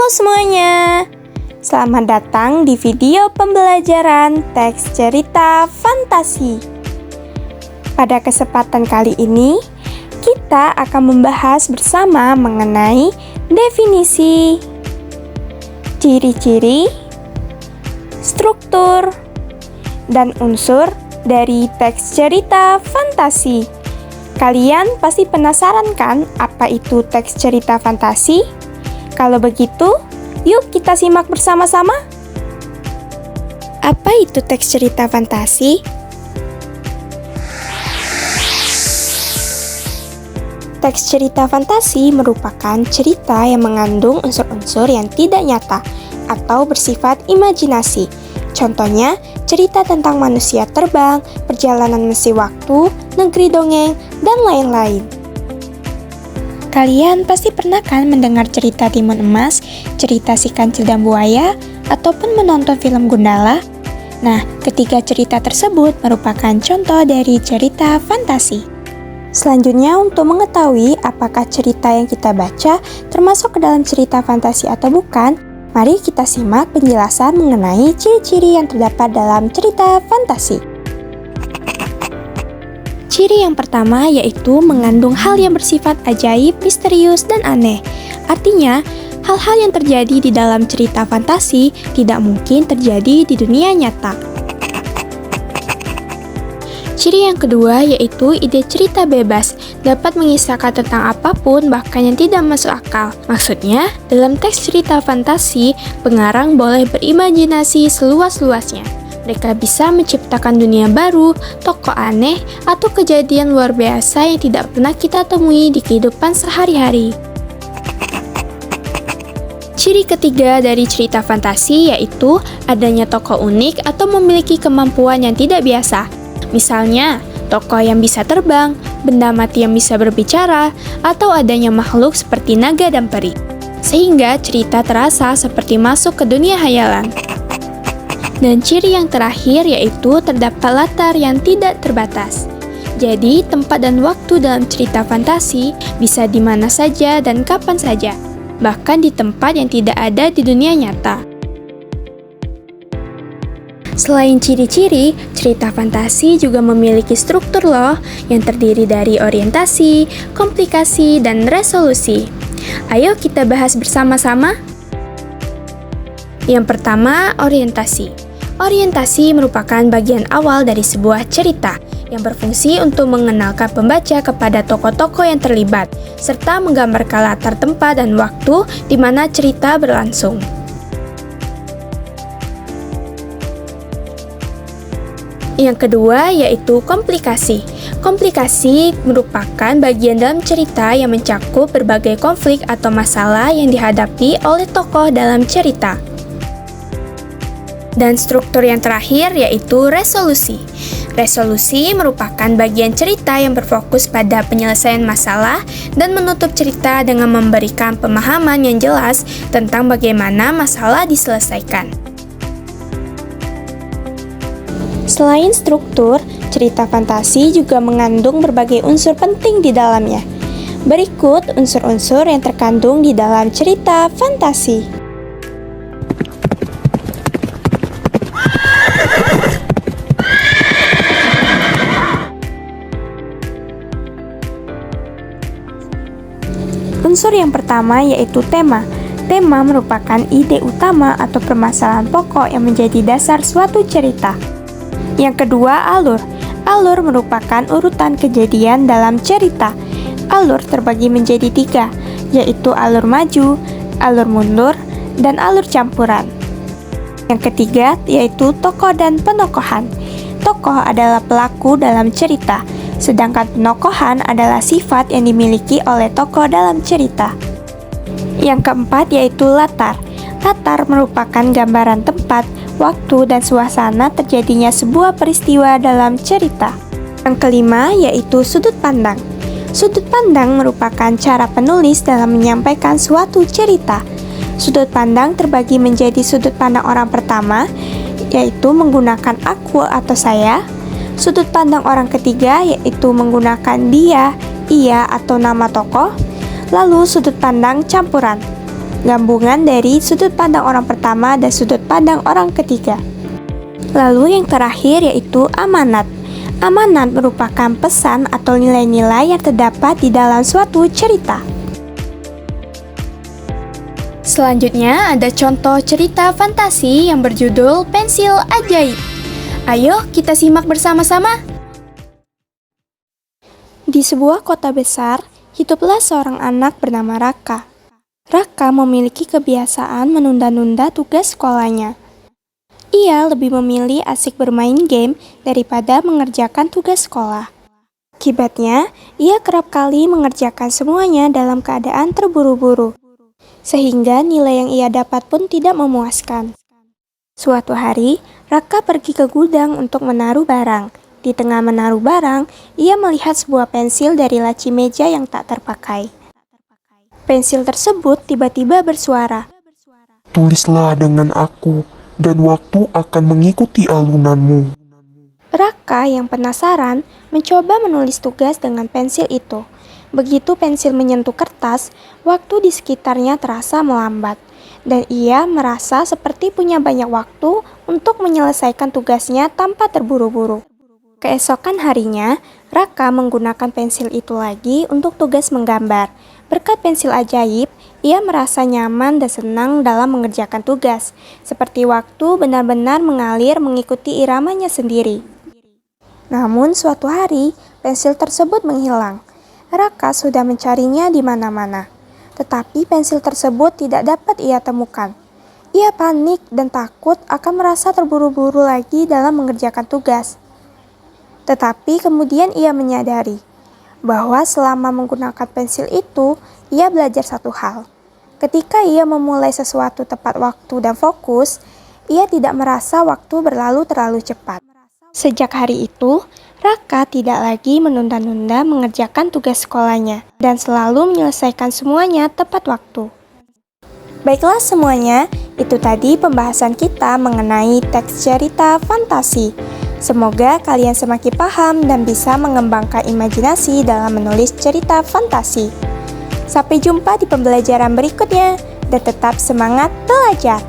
semuanya, selamat datang di video pembelajaran teks cerita fantasi. Pada kesempatan kali ini, kita akan membahas bersama mengenai definisi, ciri-ciri, struktur, dan unsur dari teks cerita fantasi. Kalian pasti penasaran kan apa itu teks cerita fantasi? Kalau begitu, yuk kita simak bersama-sama. Apa itu teks cerita fantasi? Teks cerita fantasi merupakan cerita yang mengandung unsur-unsur yang tidak nyata atau bersifat imajinasi. Contohnya, cerita tentang manusia terbang, perjalanan misi waktu, negeri dongeng, dan lain-lain. Kalian pasti pernah kan mendengar cerita Timun Emas, cerita Si Kancil dan Buaya, ataupun menonton film Gundala? Nah, ketiga cerita tersebut merupakan contoh dari cerita fantasi. Selanjutnya, untuk mengetahui apakah cerita yang kita baca termasuk ke dalam cerita fantasi atau bukan, mari kita simak penjelasan mengenai ciri-ciri yang terdapat dalam cerita fantasi. Ciri yang pertama yaitu mengandung hal yang bersifat ajaib, misterius, dan aneh. Artinya, hal-hal yang terjadi di dalam cerita fantasi tidak mungkin terjadi di dunia nyata. Ciri yang kedua yaitu ide cerita bebas, dapat mengisahkan tentang apapun bahkan yang tidak masuk akal. Maksudnya, dalam teks cerita fantasi, pengarang boleh berimajinasi seluas-luasnya. Mereka bisa menciptakan dunia baru, tokoh aneh, atau kejadian luar biasa yang tidak pernah kita temui di kehidupan sehari-hari. Ciri ketiga dari cerita fantasi yaitu adanya tokoh unik atau memiliki kemampuan yang tidak biasa. Misalnya, tokoh yang bisa terbang, benda mati yang bisa berbicara, atau adanya makhluk seperti naga dan peri. Sehingga cerita terasa seperti masuk ke dunia hayalan. Dan ciri yang terakhir yaitu terdapat latar yang tidak terbatas. Jadi, tempat dan waktu dalam cerita fantasi bisa di mana saja dan kapan saja, bahkan di tempat yang tidak ada di dunia nyata. Selain ciri-ciri, cerita fantasi juga memiliki struktur loh, yang terdiri dari orientasi, komplikasi, dan resolusi. Ayo kita bahas bersama-sama. Yang pertama, orientasi. Orientasi merupakan bagian awal dari sebuah cerita yang berfungsi untuk mengenalkan pembaca kepada tokoh-tokoh yang terlibat, serta menggambarkan latar tempat dan waktu di mana cerita berlangsung. Yang kedua yaitu komplikasi. Komplikasi merupakan bagian dalam cerita yang mencakup berbagai konflik atau masalah yang dihadapi oleh tokoh dalam cerita. Dan struktur yang terakhir yaitu resolusi. Resolusi merupakan bagian cerita yang berfokus pada penyelesaian masalah dan menutup cerita dengan memberikan pemahaman yang jelas tentang bagaimana masalah diselesaikan. Selain struktur, cerita fantasi juga mengandung berbagai unsur penting di dalamnya. Berikut unsur-unsur yang terkandung di dalam cerita fantasi. Unsur yang pertama yaitu tema. Tema merupakan ide utama atau permasalahan pokok yang menjadi dasar suatu cerita. Yang kedua, alur. Alur merupakan urutan kejadian dalam cerita. Alur terbagi menjadi 3, yaitu alur maju, alur mundur, dan alur campuran. Yang ketiga yaitu tokoh dan penokohan. Tokoh adalah pelaku dalam cerita, sedangkan penokohan adalah sifat yang dimiliki oleh tokoh dalam cerita. Yang keempat yaitu latar. Latar merupakan gambaran tempat, waktu, dan suasana terjadinya sebuah peristiwa dalam cerita. Yang kelima yaitu sudut pandang. Sudut pandang merupakan cara penulis dalam menyampaikan suatu cerita. Sudut pandang terbagi menjadi sudut pandang orang pertama, yaitu menggunakan aku atau saya. Sudut pandang orang ketiga yaitu menggunakan dia, ia, atau nama tokoh. Lalu sudut pandang campuran. gabungan dari sudut pandang orang pertama dan sudut pandang orang ketiga. Lalu yang terakhir yaitu amanat. Amanat merupakan pesan atau nilai-nilai yang terdapat di dalam suatu cerita. Selanjutnya ada contoh cerita fantasi yang berjudul Pensil Ajaib. Ayo kita simak bersama-sama. Di sebuah kota besar, hiduplah seorang anak bernama Raka. Raka memiliki kebiasaan menunda-nunda tugas sekolahnya. Ia lebih memilih asik bermain game daripada mengerjakan tugas sekolah. Akibatnya, ia kerap kali mengerjakan semuanya dalam keadaan terburu-buru, sehingga nilai yang ia dapat pun tidak memuaskan. Suatu hari, Raka pergi ke gudang untuk menaruh barang. Di tengah menaruh barang, ia melihat sebuah pensil dari laci meja yang tak terpakai. Pensil tersebut tiba-tiba bersuara, "Tulislah dengan aku, dan waktu akan mengikuti alunanmu." Raka yang penasaran mencoba menulis tugas dengan pensil itu. Begitu pensil menyentuh kertas, waktu di sekitarnya terasa melambat, dan ia merasa seperti punya banyak waktu untuk menyelesaikan tugasnya tanpa terburu-buru. Keesokan harinya, Raka menggunakan pensil itu lagi untuk tugas menggambar. Berkat pensil ajaib, ia merasa nyaman dan senang dalam mengerjakan tugas, seperti waktu benar-benar mengalir mengikuti iramanya sendiri. Namun suatu hari, pensil tersebut menghilang. Raka sudah mencarinya di mana-mana, tetapi pensil tersebut tidak dapat ia temukan. Ia panik dan takut akan merasa terburu-buru lagi dalam mengerjakan tugas. Tetapi kemudian ia menyadari bahwa selama menggunakan pensil itu, ia belajar satu hal. Ketika ia memulai sesuatu tepat waktu dan fokus, ia tidak merasa waktu berlalu terlalu cepat. Sejak hari itu, Raka tidak lagi menunda-nunda mengerjakan tugas sekolahnya dan selalu menyelesaikan semuanya tepat waktu. Baiklah semuanya, itu tadi pembahasan kita mengenai teks cerita fantasi. Semoga kalian semakin paham dan bisa mengembangkan imajinasi dalam menulis cerita fantasi. Sampai jumpa di pembelajaran berikutnya, dan tetap semangat belajar!